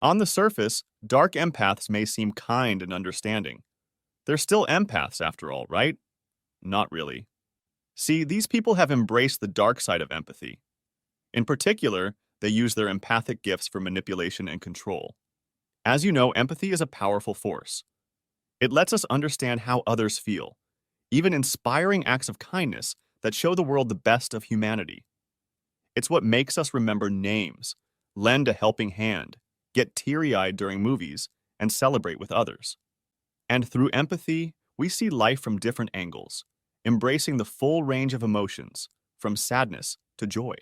On the surface, dark empaths may seem kind and understanding. They're still empaths after all, right? Not really. See, these people have embraced the dark side of empathy. In particular, they use their empathic gifts for manipulation and control. As you know, empathy is a powerful force. It lets us understand how others feel, even inspiring acts of kindness that show the world the best of humanity. It's what makes us remember names, lend a helping hand, get teary-eyed during movies, and celebrate with others. And through empathy, we see life from different angles, embracing the full range of emotions, from sadness to joy.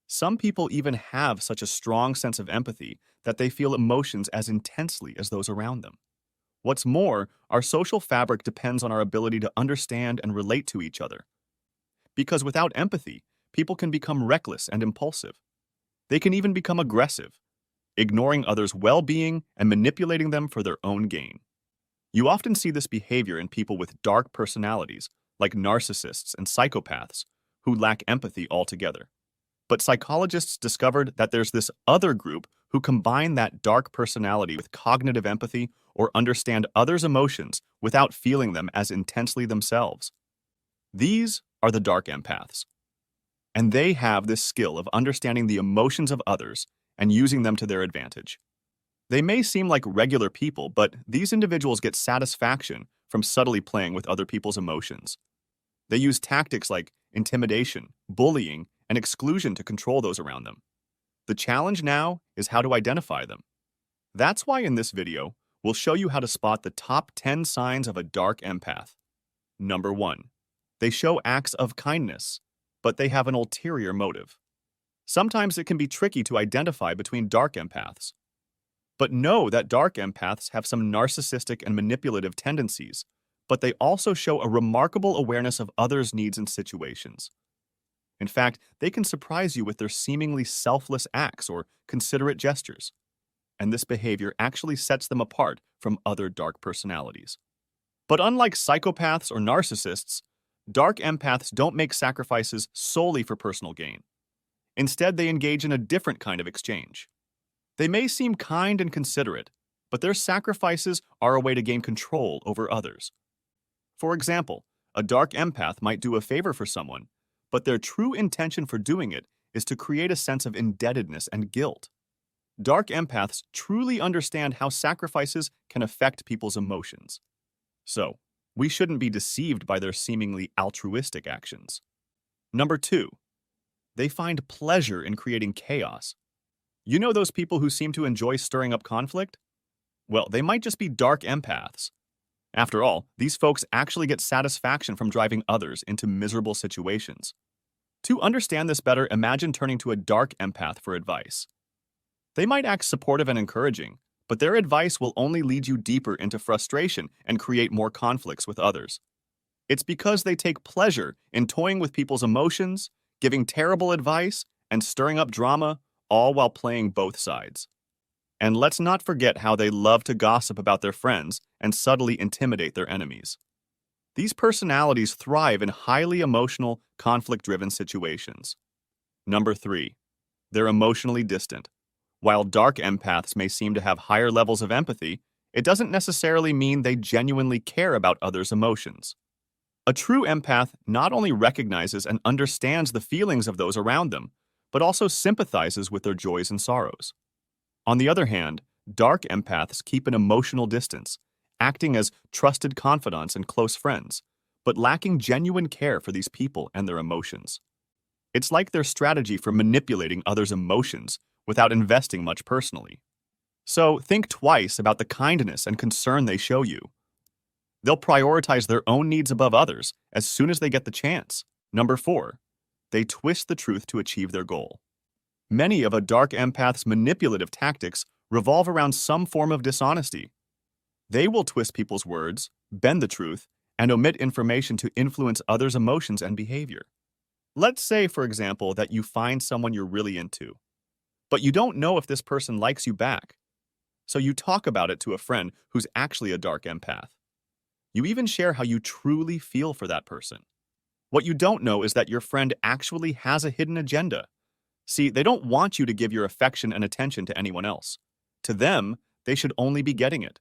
Some people even have such a strong sense of empathy that they feel emotions as intensely as those around them. What's more, our social fabric depends on our ability to understand and relate to each other. Because without empathy, people can become reckless and impulsive. They can even become aggressive, ignoring others' well-being and manipulating them for their own gain. You often see this behavior in people with dark personalities, like narcissists and psychopaths, who lack empathy altogether. But psychologists discovered that there's this other group who combine that dark personality with cognitive empathy or understand others' emotions without feeling them as intensely themselves. These are the dark empaths. And they have this skill of understanding the emotions of others and using them to their advantage. They may seem like regular people, but these individuals get satisfaction from subtly playing with other people's emotions. They use tactics like intimidation, bullying, and exclusion to control those around them. The challenge now is how to identify them. That's why in this video, we'll show you how to spot the top 10 signs of a dark empath. Number 1. They show acts of kindness, but they have an ulterior motive. Sometimes it can be tricky to identify between dark empaths. But know that dark empaths have some narcissistic and manipulative tendencies, but they also show a remarkable awareness of others' needs and situations. In fact, they can surprise you with their seemingly selfless acts or considerate gestures. And this behavior actually sets them apart from other dark personalities. But unlike psychopaths or narcissists, dark empaths don't make sacrifices solely for personal gain. Instead, they engage in a different kind of exchange. They may seem kind and considerate, but their sacrifices are a way to gain control over others. For example, a dark empath might do a favor for someone, but their true intention for doing it is to create a sense of indebtedness and guilt. Dark empaths truly understand how sacrifices can affect people's emotions. So, we shouldn't be deceived by their seemingly altruistic actions. Number 2. They find pleasure in creating chaos. You know those people who seem to enjoy stirring up conflict? Well, they might just be dark empaths. After all, these folks actually get satisfaction from driving others into miserable situations. To understand this better, imagine turning to a dark empath for advice. They might act supportive and encouraging, but their advice will only lead you deeper into frustration and create more conflicts with others. It's because they take pleasure in toying with people's emotions, giving terrible advice, and stirring up drama, all while playing both sides. And let's not forget how they love to gossip about their friends and subtly intimidate their enemies. These personalities thrive in highly emotional, conflict-driven situations. Number 3. They're emotionally distant. While dark empaths may seem to have higher levels of empathy, it doesn't necessarily mean they genuinely care about others' emotions. A true empath not only recognizes and understands the feelings of those around them, but also sympathizes with their joys and sorrows. On the other hand, dark empaths keep an emotional distance, acting as trusted confidants and close friends, but lacking genuine care for these people and their emotions. It's like their strategy for manipulating others' emotions without investing much personally. So think twice about the kindness and concern they show you. They'll prioritize their own needs above others as soon as they get the chance. Number 4. They twist the truth to achieve their goal. Many of a dark empath's manipulative tactics revolve around some form of dishonesty. They will twist people's words, bend the truth, and omit information to influence others' emotions and behavior. Let's say, for example, that you find someone you're really into, but you don't know if this person likes you back. So you talk about it to a friend who's actually a dark empath. You even share how you truly feel for that person. What you don't know is that your friend actually has a hidden agenda. See, they don't want you to give your affection and attention to anyone else. To them, they should only be getting it.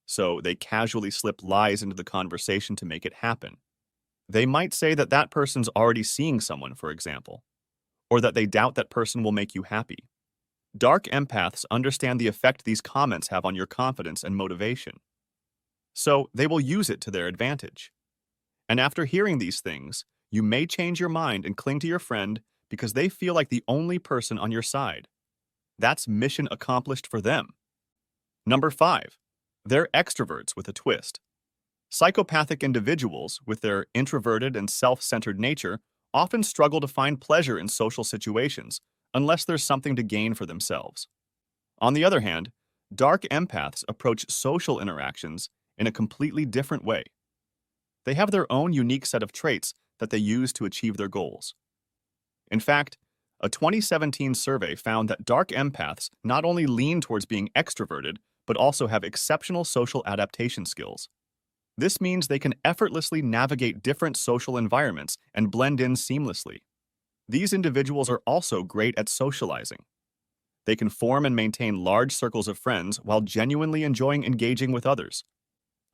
So they casually slip lies into the conversation to make it happen. They might say that that person's already seeing someone, for example, or that they doubt that person will make you happy. Dark empaths understand the effect these comments have on your confidence and motivation. So they will use it to their advantage. And after hearing these things, you may change your mind and cling to your friend because they feel like the only person on your side. That's mission accomplished for them. Number 5, they're extroverts with a twist. Psychopathic individuals, with their introverted and self-centered nature, often struggle to find pleasure in social situations unless there's something to gain for themselves. On the other hand, dark empaths approach social interactions in a completely different way. They have their own unique set of traits that they use to achieve their goals. In fact, a 2017 survey found that dark empaths not only lean towards being extroverted, but also have exceptional social adaptation skills. This means they can effortlessly navigate different social environments and blend in seamlessly. These individuals are also great at socializing. They can form and maintain large circles of friends while genuinely enjoying engaging with others.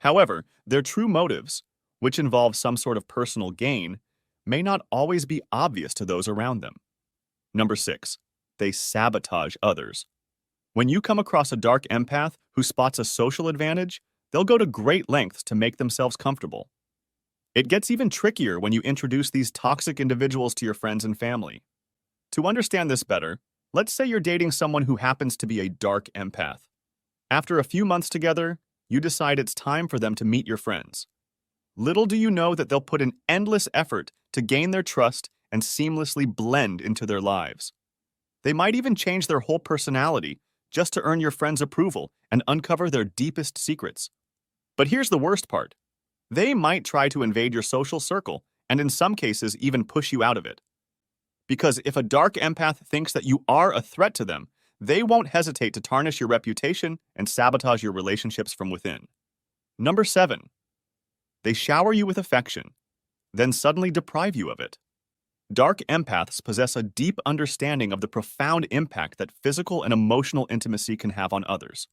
However, their true motives, which involve some sort of personal gain, may not always be obvious to those around them. Number 6, they sabotage others. When you come across a dark empath who spots a social advantage, they'll go to great lengths to make themselves comfortable. It gets even trickier when you introduce these toxic individuals to your friends and family. To understand this better, let's say you're dating someone who happens to be a dark empath. After a few months together, you decide it's time for them to meet your friends. Little do you know that they'll put an endless effort to gain their trust and seamlessly blend into their lives. They might even change their whole personality just to earn your friends' approval and uncover their deepest secrets. But here's the worst part. They might try to invade your social circle and in some cases even push you out of it. Because if a dark empath thinks that you are a threat to them, they won't hesitate to tarnish your reputation and sabotage your relationships from within. Number 7, they shower you with affection, then suddenly deprive you of it. Dark empaths possess a deep understanding of the profound impact that physical and emotional intimacy can have on others.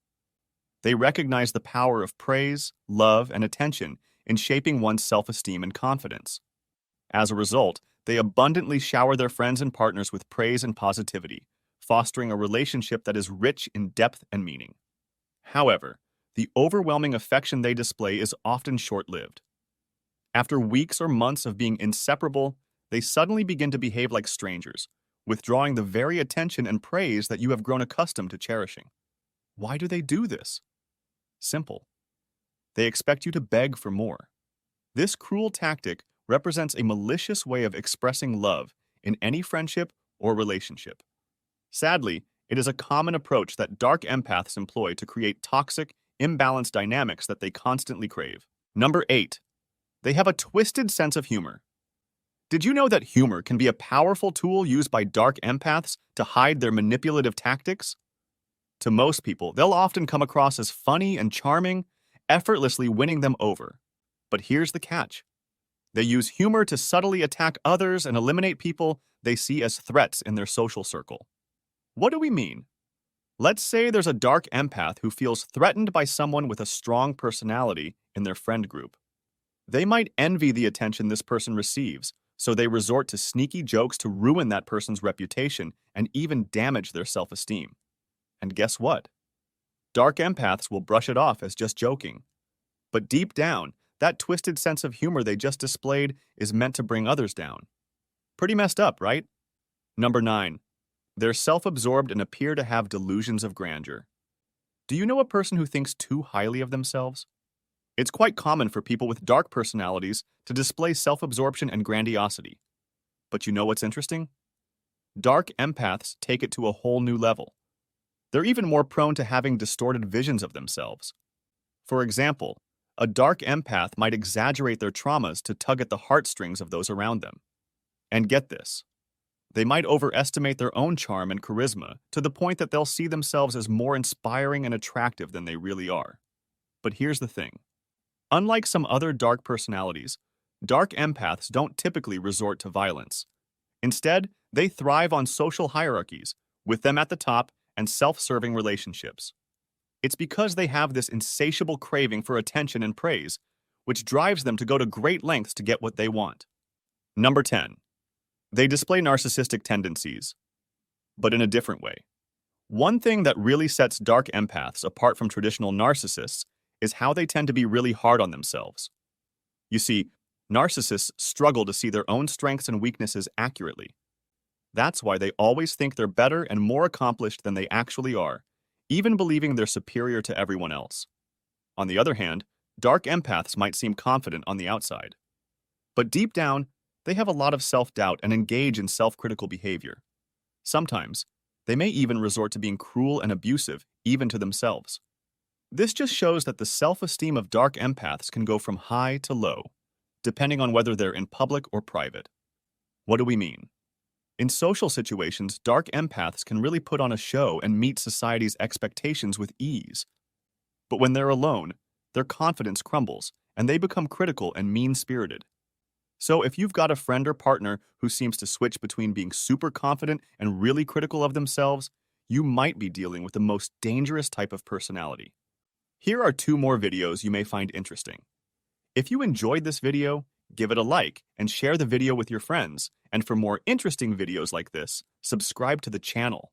They recognize the power of praise, love, and attention in shaping one's self-esteem and confidence. As a result, they abundantly shower their friends and partners with praise and positivity, fostering a relationship that is rich in depth and meaning. However, the overwhelming affection they display is often short-lived. After weeks or months of being inseparable, they suddenly begin to behave like strangers, withdrawing the very attention and praise that you have grown accustomed to cherishing. Why do they do this? Simple. They expect you to beg for more. This cruel tactic represents a malicious way of expressing love in any friendship or relationship. Sadly, it is a common approach that dark empaths employ to create toxic, imbalanced dynamics that they constantly crave. Number 8, they have a twisted sense of humor. Did you know that humor can be a powerful tool used by dark empaths to hide their manipulative tactics? To most people, they'll often come across as funny and charming, effortlessly winning them over. But here's the catch. They use humor to subtly attack others and eliminate people they see as threats in their social circle. What do we mean? Let's say there's a dark empath who feels threatened by someone with a strong personality in their friend group. They might envy the attention this person receives, so they resort to sneaky jokes to ruin that person's reputation and even damage their self-esteem. And guess what? Dark empaths will brush it off as just joking. But deep down, that twisted sense of humor they just displayed is meant to bring others down. Pretty messed up, right? Number 9, they're self-absorbed and appear to have delusions of grandeur. Do you know a person who thinks too highly of themselves? It's quite common for people with dark personalities to display self-absorption and grandiosity. But you know what's interesting? Dark empaths take it to a whole new level. They're even more prone to having distorted visions of themselves. For example, a dark empath might exaggerate their traumas to tug at the heartstrings of those around them. And get this, they might overestimate their own charm and charisma to the point that they'll see themselves as more inspiring and attractive than they really are. But here's the thing. Unlike some other dark personalities, dark empaths don't typically resort to violence. Instead, they thrive on social hierarchies, with them at the top, and self-serving relationships. It's because they have this insatiable craving for attention and praise, which drives them to go to great lengths to get what they want. Number 10. They display narcissistic tendencies, but in a different way. One thing that really sets dark empaths apart from traditional narcissists is how they tend to be really hard on themselves. You see, narcissists struggle to see their own strengths and weaknesses accurately. That's why they always think they're better and more accomplished than they actually are, even believing they're superior to everyone else. On the other hand, dark empaths might seem confident on the outside. But deep down, they have a lot of self-doubt and engage in self-critical behavior. Sometimes, they may even resort to being cruel and abusive, even to themselves. This just shows that the self-esteem of dark empaths can go from high to low, depending on whether they're in public or private. What do we mean? In social situations, dark empaths can really put on a show and meet society's expectations with ease. But when they're alone, their confidence crumbles, and they become critical and mean-spirited. So if you've got a friend or partner who seems to switch between being super confident and really critical of themselves, you might be dealing with the most dangerous type of personality. Here are 2 more videos you may find interesting. If you enjoyed this video, give it a like and share the video with your friends. And for more interesting videos like this, subscribe to the channel.